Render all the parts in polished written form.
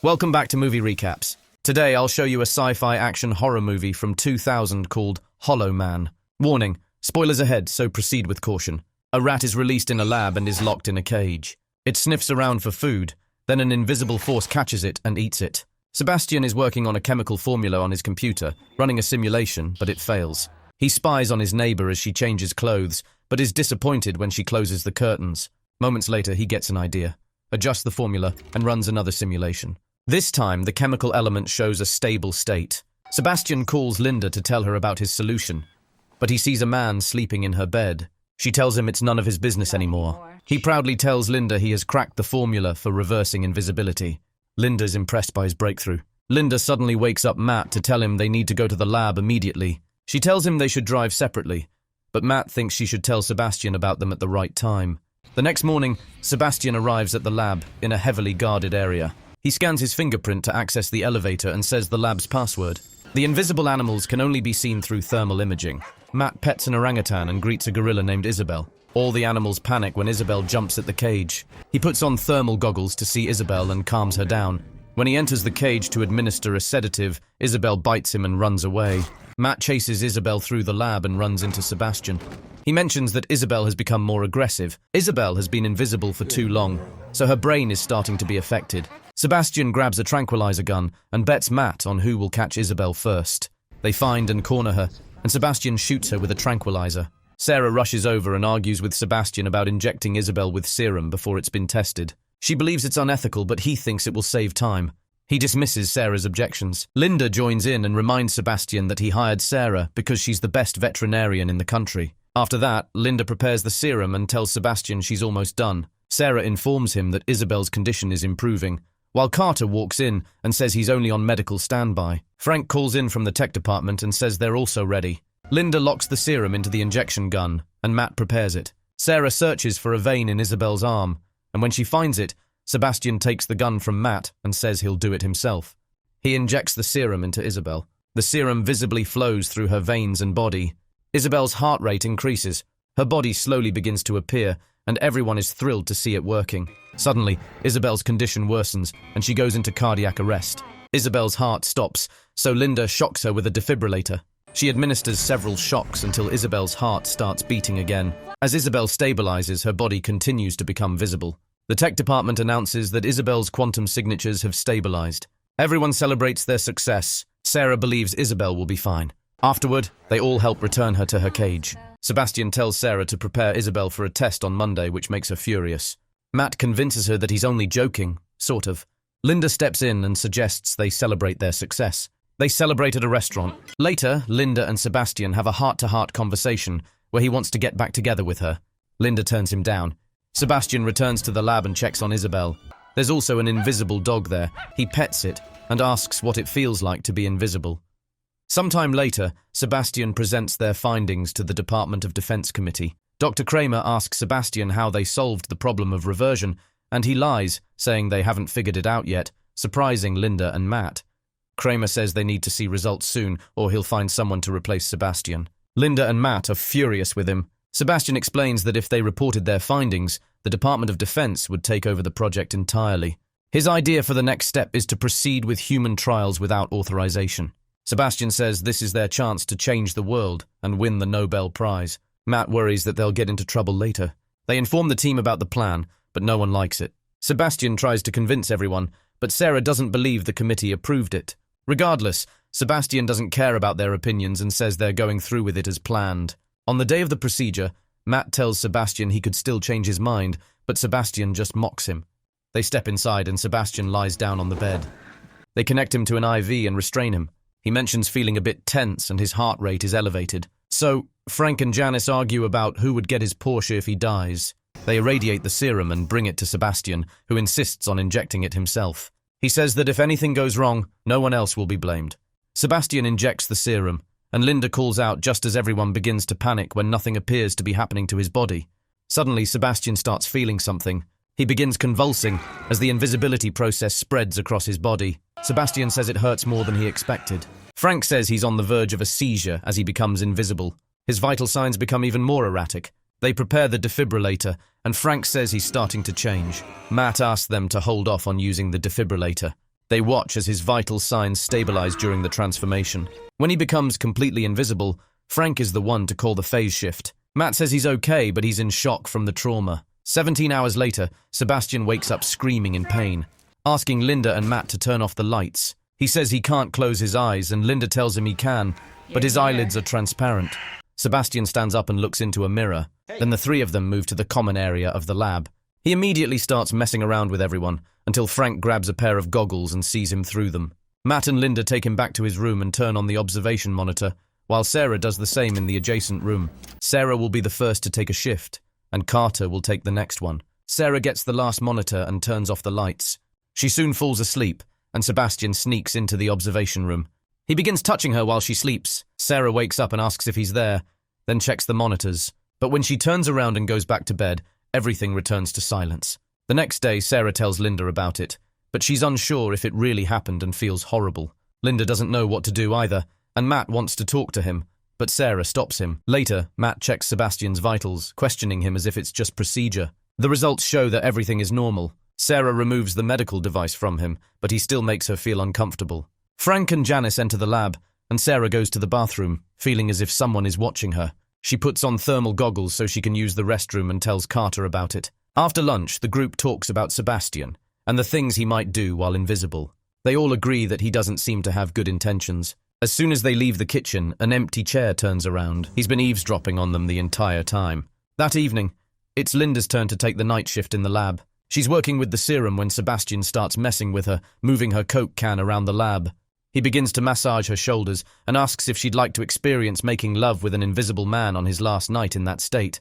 Welcome back to Movie Recaps. Today I'll show you a sci-fi action horror movie from 2000 called Hollow Man. Warning, spoilers ahead, so proceed with caution. A rat is released in a lab and is locked in a cage. It sniffs around for food, then an invisible force catches it and eats it. Sebastian is working on a chemical formula on his computer, running a simulation, but it fails. He spies on his neighbor as she changes clothes, but is disappointed when she closes the curtains. Moments later, he gets an idea, adjusts the formula, and runs another simulation. This time, the chemical element shows a stable state. Sebastian calls Linda to tell her about his solution, but he sees a man sleeping in her bed. She tells him it's none of his business anymore. He proudly tells Linda he has cracked the formula for reversing invisibility. Linda's impressed by his breakthrough. Linda suddenly wakes up Matt to tell him they need to go to the lab immediately. She tells him they should drive separately, but Matt thinks she should tell Sebastian about them at the right time. The next morning, Sebastian arrives at the lab in a heavily guarded area. He scans his fingerprint to access the elevator and says the lab's password. The invisible animals can only be seen through thermal imaging. Matt pets an orangutan and greets a gorilla named Isabel. All the animals panic when Isabel jumps at the cage. He puts on thermal goggles to see Isabel and calms her down. When he enters the cage to administer a sedative, Isabel bites him and runs away. Matt chases Isabel through the lab and runs into Sebastian. He mentions that Isabel has become more aggressive. Isabel has been invisible for too long, so her brain is starting to be affected. Sebastian grabs a tranquilizer gun and bets Matt on who will catch Isabel first. They find and corner her, and Sebastian shoots her with a tranquilizer. Sarah rushes over and argues with Sebastian about injecting Isabel with serum before it's been tested. She believes it's unethical, but he thinks it will save time. He dismisses Sarah's objections. Linda joins in and reminds Sebastian that he hired Sarah because she's the best veterinarian in the country. After that, Linda prepares the serum and tells Sebastian she's almost done. Sarah informs him that Isabel's condition is improving, while Carter walks in and says he's only on medical standby. Frank calls in from the tech department and says they're also ready. Linda locks the serum into the injection gun, and Matt prepares it. Sarah searches for a vein in Isabel's arm, and when she finds it, Sebastian takes the gun from Matt and says he'll do it himself. He injects the serum into Isabel. The serum visibly flows through her veins and body. Isabel's heart rate increases. Her body slowly begins to appear, and everyone is thrilled to see it working. Suddenly, Isabel's condition worsens, and she goes into cardiac arrest. Isabel's heart stops, so Linda shocks her with a defibrillator. She administers several shocks until Isabel's heart starts beating again. As Isabel stabilizes, her body continues to become visible. The tech department announces that Isabel's quantum signatures have stabilized. Everyone celebrates their success. Sarah believes Isabel will be fine. Afterward, they all help return her to her cage. Sebastian tells Sarah to prepare Isabel for a test on Monday, which makes her furious. Matt convinces her that he's only joking, sort of. Linda steps in and suggests they celebrate their success. They celebrate at a restaurant. Later, Linda and Sebastian have a heart-to-heart conversation where he wants to get back together with her. Linda turns him down. Sebastian returns to the lab and checks on Isabel. There's also an invisible dog there. He pets it and asks what it feels like to be invisible. Sometime later, Sebastian presents their findings to the Department of Defense Committee. Dr. Kramer asks Sebastian how they solved the problem of reversion, and he lies, saying they haven't figured it out yet, surprising Linda and Matt. Kramer says they need to see results soon, or he'll find someone to replace Sebastian. Linda and Matt are furious with him. Sebastian explains that if they reported their findings, the Department of Defense would take over the project entirely. His idea for the next step is to proceed with human trials without authorization. Sebastian says this is their chance to change the world and win the Nobel Prize. Matt worries that they'll get into trouble later. They inform the team about the plan, but no one likes it. Sebastian tries to convince everyone, but Sarah doesn't believe the committee approved it. Regardless, Sebastian doesn't care about their opinions and says they're going through with it as planned. On the day of the procedure, Matt tells Sebastian he could still change his mind, but Sebastian just mocks him. They step inside and Sebastian lies down on the bed. They connect him to an IV and restrain him. He mentions feeling a bit tense and his heart rate is elevated. So, Frank and Janice argue about who would get his Porsche if he dies. They irradiate the serum and bring it to Sebastian, who insists on injecting it himself. He says that if anything goes wrong, no one else will be blamed. Sebastian injects the serum, and Linda calls out just as everyone begins to panic when nothing appears to be happening to his body. Suddenly, Sebastian starts feeling something. He begins convulsing as the invisibility process spreads across his body. Sebastian says it hurts more than he expected. Frank says he's on the verge of a seizure as he becomes invisible. His vital signs become even more erratic. They prepare the defibrillator, and Frank says he's starting to change. Matt asks them to hold off on using the defibrillator. They watch as his vital signs stabilize during the transformation. When he becomes completely invisible, Frank is the one to call the phase shift. Matt says he's okay, but he's in shock from the trauma. 17 hours later, Sebastian wakes up screaming in pain, asking Linda and Matt to turn off the lights. He says he can't close his eyes, and Linda tells him he can, but his eyelids are transparent. Sebastian stands up and looks into a mirror. Then the three of them move to the common area of the lab. He immediately starts messing around with everyone, until Frank grabs a pair of goggles and sees him through them. Matt and Linda take him back to his room and turn on the observation monitor, while Sarah does the same in the adjacent room. Sarah will be the first to take a shift, and Carter will take the next one. Sarah gets the last monitor and turns off the lights. She soon falls asleep, and Sebastian sneaks into the observation room. He begins touching her while she sleeps. Sarah wakes up and asks if he's there, then checks the monitors. But when she turns around and goes back to bed, everything returns to silence. The next day, Sarah tells Linda about it, but she's unsure if it really happened and feels horrible. Linda doesn't know what to do either, and Matt wants to talk to him, but Sarah stops him. Later, Matt checks Sebastian's vitals, questioning him as if it's just procedure. The results show that everything is normal. Sarah removes the medical device from him, but he still makes her feel uncomfortable. Frank and Janice enter the lab, and Sarah goes to the bathroom, feeling as if someone is watching her. She puts on thermal goggles so she can use the restroom and tells Carter about it. After lunch, the group talks about Sebastian and the things he might do while invisible. They all agree that he doesn't seem to have good intentions. As soon as they leave the kitchen, an empty chair turns around. He's been eavesdropping on them the entire time. That evening, it's Linda's turn to take the night shift in the lab. She's working with the serum when Sebastian starts messing with her, moving her Coke can around the lab. He begins to massage her shoulders and asks if she'd like to experience making love with an invisible man on his last night in that state.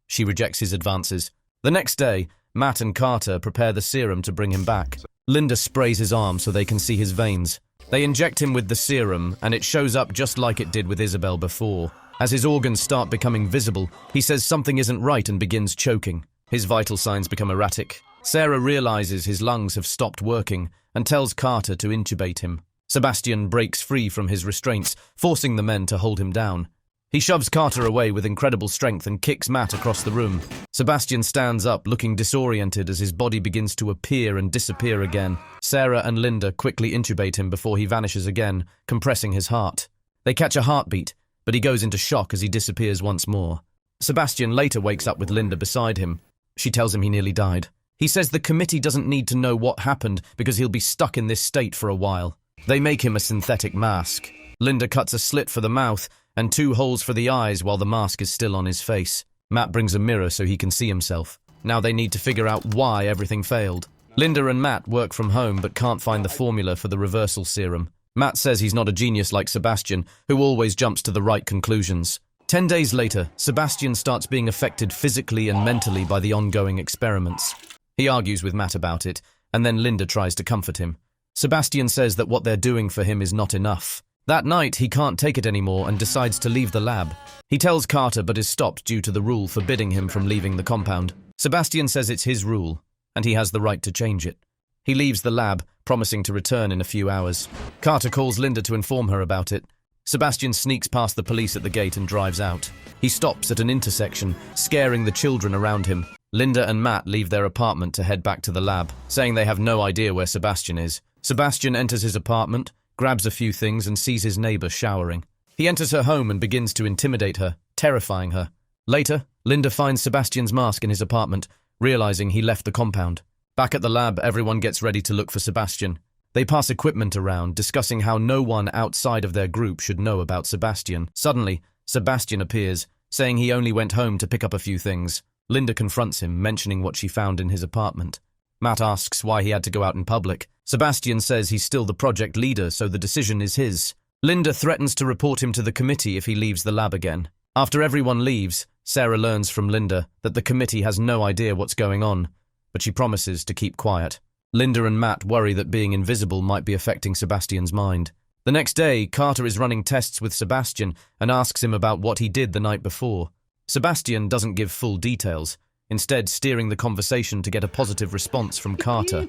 She rejects his advances. The next day, Matt and Carter prepare the serum to bring him back. Linda sprays his arm so they can see his veins. They inject him with the serum, and it shows up just like it did with Isabel before. As his organs start becoming visible, he says something isn't right and begins choking. His vital signs become erratic. Sarah realizes his lungs have stopped working and tells Carter to intubate him. Sebastian breaks free from his restraints, forcing the men to hold him down. He shoves Carter away with incredible strength and kicks Matt across the room. Sebastian stands up, looking disoriented as his body begins to appear and disappear again. Sarah and Linda quickly intubate him before he vanishes again, compressing his heart. They catch a heartbeat, but he goes into shock as he disappears once more. Sebastian later wakes up with Linda beside him. She tells him he nearly died. He says the committee doesn't need to know what happened because he'll be stuck in this state for a while. They make him a synthetic mask. Linda cuts a slit for the mouth and 2 holes for the eyes while the mask is still on his face. Matt brings a mirror so he can see himself. Now they need to figure out why everything failed. Linda and Matt work from home but can't find the formula for the reversal serum. Matt says he's not a genius like Sebastian, who always jumps to the right conclusions. 10 days later, Sebastian starts being affected physically and mentally by the ongoing experiments. He argues with Matt about it, and then Linda tries to comfort him. Sebastian says that what they're doing for him is not enough. That night, he can't take it anymore and decides to leave the lab. He tells Carter but is stopped due to the rule forbidding him from leaving the compound. Sebastian says it's his rule, and he has the right to change it. He leaves the lab, promising to return in a few hours. Carter calls Linda to inform her about it. Sebastian sneaks past the police at the gate and drives out. He stops at an intersection, scaring the children around him. Linda and Matt leave their apartment to head back to the lab, saying they have no idea where Sebastian is. Sebastian enters his apartment, grabs a few things and sees his neighbor showering. He enters her home and begins to intimidate her, terrifying her. Later, Linda finds Sebastian's mask in his apartment, realizing he left the compound. Back at the lab, everyone gets ready to look for Sebastian. They pass equipment around, discussing how no one outside of their group should know about Sebastian. Suddenly, Sebastian appears, saying he only went home to pick up a few things. Linda confronts him, mentioning what she found in his apartment. Matt asks why he had to go out in public. Sebastian says he's still the project leader, so the decision is his. Linda threatens to report him to the committee if he leaves the lab again. After everyone leaves, Sarah learns from Linda that the committee has no idea what's going on, but she promises to keep quiet. Linda and Matt worry that being invisible might be affecting Sebastian's mind. The next day, Carter is running tests with Sebastian and asks him about what he did the night before. Sebastian doesn't give full details, instead steering the conversation to get a positive response from Carter.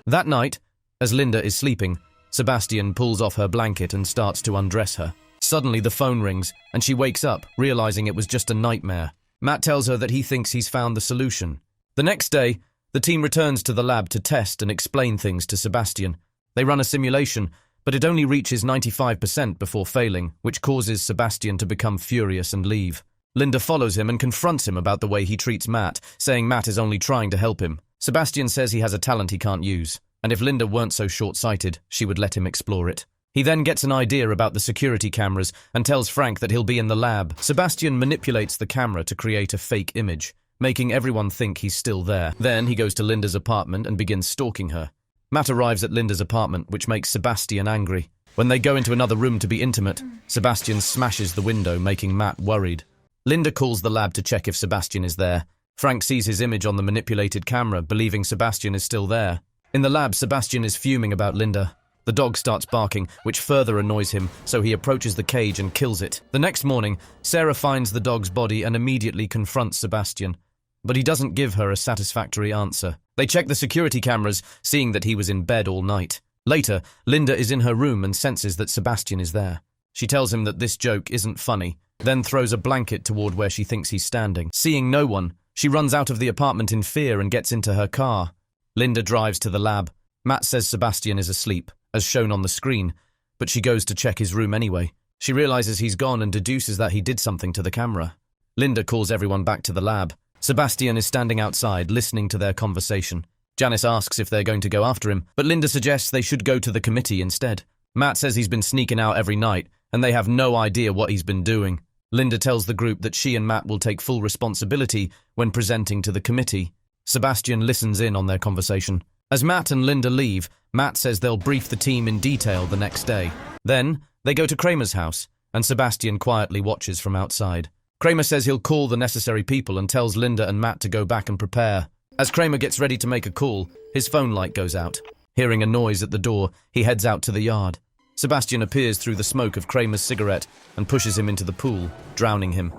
That night, as Linda is sleeping, Sebastian pulls off her blanket and starts to undress her. Suddenly the phone rings, and she wakes up, realizing it was just a nightmare. Matt tells her that he thinks he's found the solution. The next day, the team returns to the lab to test and explain things to Sebastian. They run a simulation, but it only reaches 95% before failing, which causes Sebastian to become furious and leave. Linda follows him and confronts him about the way he treats Matt, saying Matt is only trying to help him. Sebastian says he has a talent he can't use, and if Linda weren't so short-sighted, she would let him explore it. He then gets an idea about the security cameras and tells Frank that he'll be in the lab. Sebastian manipulates the camera to create a fake image, making everyone think he's still there. Then he goes to Linda's apartment and begins stalking her. Matt arrives at Linda's apartment, which makes Sebastian angry. When they go into another room to be intimate, Sebastian smashes the window, making Matt worried. Linda calls the lab to check if Sebastian is there. Frank sees his image on the manipulated camera, believing Sebastian is still there. In the lab, Sebastian is fuming about Linda. The dog starts barking, which further annoys him, so he approaches the cage and kills it. The next morning, Sarah finds the dog's body and immediately confronts Sebastian, but he doesn't give her a satisfactory answer. They check the security cameras, seeing that he was in bed all night. Later, Linda is in her room and senses that Sebastian is there. She tells him that this joke isn't funny, then throws a blanket toward where she thinks he's standing. Seeing no one, she runs out of the apartment in fear and gets into her car. Linda drives to the lab. Matt says Sebastian is asleep, as shown on the screen, but she goes to check his room anyway. She realizes he's gone and deduces that he did something to the camera. Linda calls everyone back to the lab. Sebastian is standing outside, listening to their conversation. Janice asks if they're going to go after him, but Linda suggests they should go to the committee instead. Matt says he's been sneaking out every night, and they have no idea what he's been doing. Linda tells the group that she and Matt will take full responsibility when presenting to the committee. Sebastian listens in on their conversation. As Matt and Linda leave, Matt says they'll brief the team in detail the next day. Then, they go to Kramer's house, and Sebastian quietly watches from outside. Kramer says he'll call the necessary people and tells Linda and Matt to go back and prepare. As Kramer gets ready to make a call, his phone light goes out. Hearing a noise at the door, he heads out to the yard. Sebastian appears through the smoke of Kramer's cigarette and pushes him into the pool, drowning him.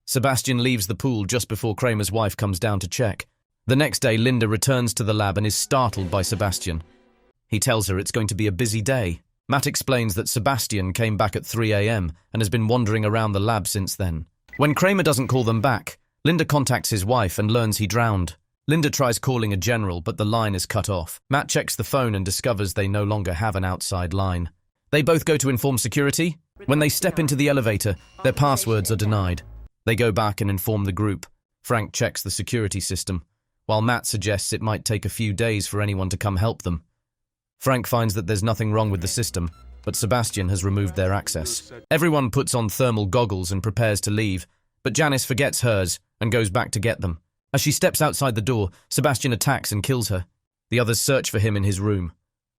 Sebastian leaves the pool just before Kramer's wife comes down to check. The next day, Linda returns to the lab and is startled by Sebastian. He tells her it's going to be a busy day. Matt explains that Sebastian came back at 3 a.m. and has been wandering around the lab since then. When Kramer doesn't call them back, Linda contacts his wife and learns he drowned. Linda tries calling a general, but the line is cut off. Matt checks the phone and discovers they no longer have an outside line. They both go to inform security. When they step into the elevator, their passwords are denied. They go back and inform the group. Frank checks the security system, while Matt suggests it might take a few days for anyone to come help them. Frank finds that there's nothing wrong with the system, but Sebastian has removed their access. Everyone puts on thermal goggles and prepares to leave, but Janice forgets hers and goes back to get them. As she steps outside the door, Sebastian attacks and kills her. The others search for him in his room.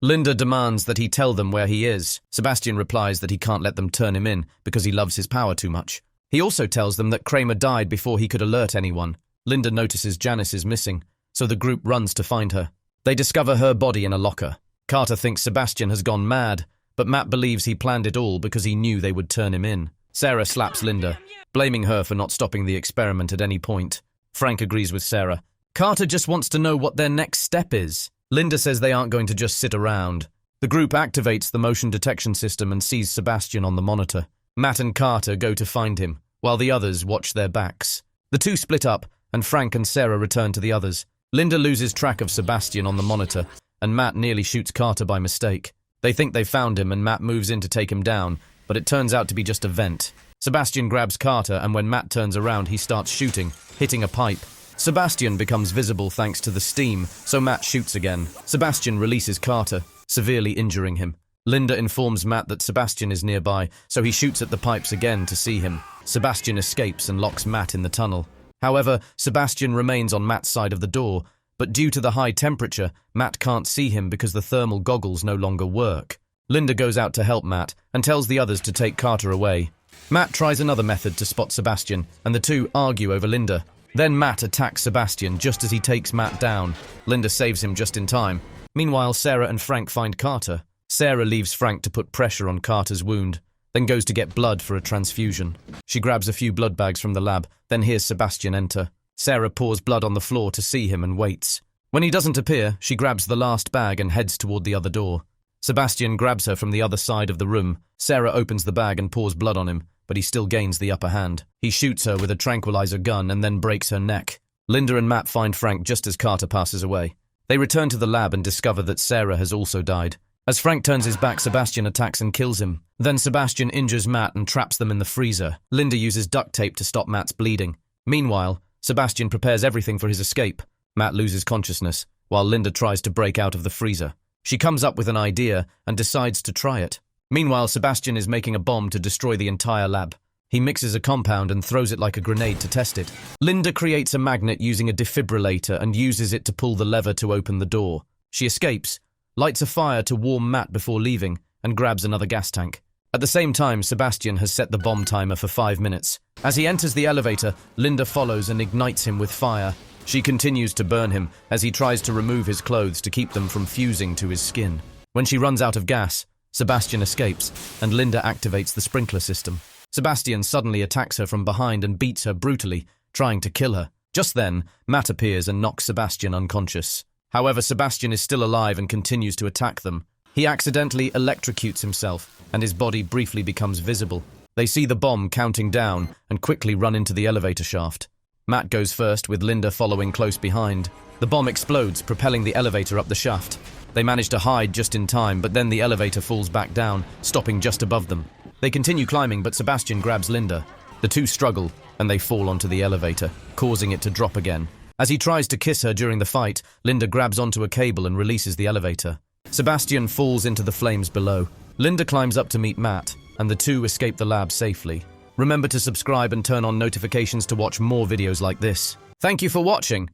Linda demands that he tell them where he is. Sebastian replies that he can't let them turn him in because he loves his power too much. He also tells them that Kramer died before he could alert anyone. Linda notices Janice is missing, so the group runs to find her. They discover her body in a locker. Carter thinks Sebastian has gone mad, but Matt believes he planned it all because he knew they would turn him in. Sarah slaps Linda, blaming her for not stopping the experiment at any point. Frank agrees with Sarah. Carter just wants to know what their next step is. Linda says they aren't going to just sit around. The group activates the motion detection system and sees Sebastian on the monitor. Matt and Carter go to find him, while the others watch their backs. The two split up, and Frank and Sarah return to the others. Linda loses track of Sebastian on the monitor, and Matt nearly shoots Carter by mistake. They think they found him, and Matt moves in to take him down, but it turns out to be just a vent. Sebastian grabs Carter, and when Matt turns around, he starts shooting, hitting a pipe. Sebastian becomes visible thanks to the steam, so Matt shoots again. Sebastian releases Carter, severely injuring him. Linda informs Matt that Sebastian is nearby, so he shoots at the pipes again to see him. Sebastian escapes and locks Matt in the tunnel. However, Sebastian remains on Matt's side of the door, but due to the high temperature, Matt can't see him because the thermal goggles no longer work. Linda goes out to help Matt and tells the others to take Carter away. Matt tries another method to spot Sebastian, and the two argue over Linda. Then Matt attacks Sebastian just as he takes Matt down. Linda saves him just in time. Meanwhile, Sarah and Frank find Carter. Sarah leaves Frank to put pressure on Carter's wound, then goes to get blood for a transfusion. She grabs a few blood bags from the lab, then hears Sebastian enter. Sarah pours blood on the floor to see him and waits. When he doesn't appear, she grabs the last bag and heads toward the other door. Sebastian grabs her from the other side of the room. Sarah opens the bag and pours blood on him, but he still gains the upper hand. He shoots her with a tranquilizer gun and then breaks her neck. Linda and Matt find Frank just as Carter passes away. They return to the lab and discover that Sarah has also died. As Frank turns his back, Sebastian attacks and kills him. Then Sebastian injures Matt and traps them in the freezer. Linda uses duct tape to stop Matt's bleeding. Meanwhile, Sebastian prepares everything for his escape. Matt loses consciousness, while Linda tries to break out of the freezer. She comes up with an idea and decides to try it. Meanwhile, Sebastian is making a bomb to destroy the entire lab. He mixes a compound and throws it like a grenade to test it. Linda creates a magnet using a defibrillator and uses it to pull the lever to open the door. She escapes, lights a fire to warm Matt before leaving, and grabs another gas tank. At the same time, Sebastian has set the bomb timer for 5 minutes. As he enters the elevator, Linda follows and ignites him with fire. She continues to burn him as he tries to remove his clothes to keep them from fusing to his skin. When she runs out of gas, Sebastian escapes, and Linda activates the sprinkler system. Sebastian suddenly attacks her from behind and beats her brutally, trying to kill her. Just then, Matt appears and knocks Sebastian unconscious. However, Sebastian is still alive and continues to attack them. He accidentally electrocutes himself, and his body briefly becomes visible. They see the bomb counting down and quickly run into the elevator shaft. Matt goes first, with Linda following close behind. The bomb explodes, propelling the elevator up the shaft. They manage to hide just in time, but then the elevator falls back down, stopping just above them. They continue climbing, but Sebastian grabs Linda. The two struggle, and they fall onto the elevator, causing it to drop again. As he tries to kiss her during the fight, Linda grabs onto a cable and releases the elevator. Sebastian falls into the flames below. Linda climbs up to meet Matt, and the two escape the lab safely. Remember to subscribe and turn on notifications to watch more videos like this. Thank you for watching.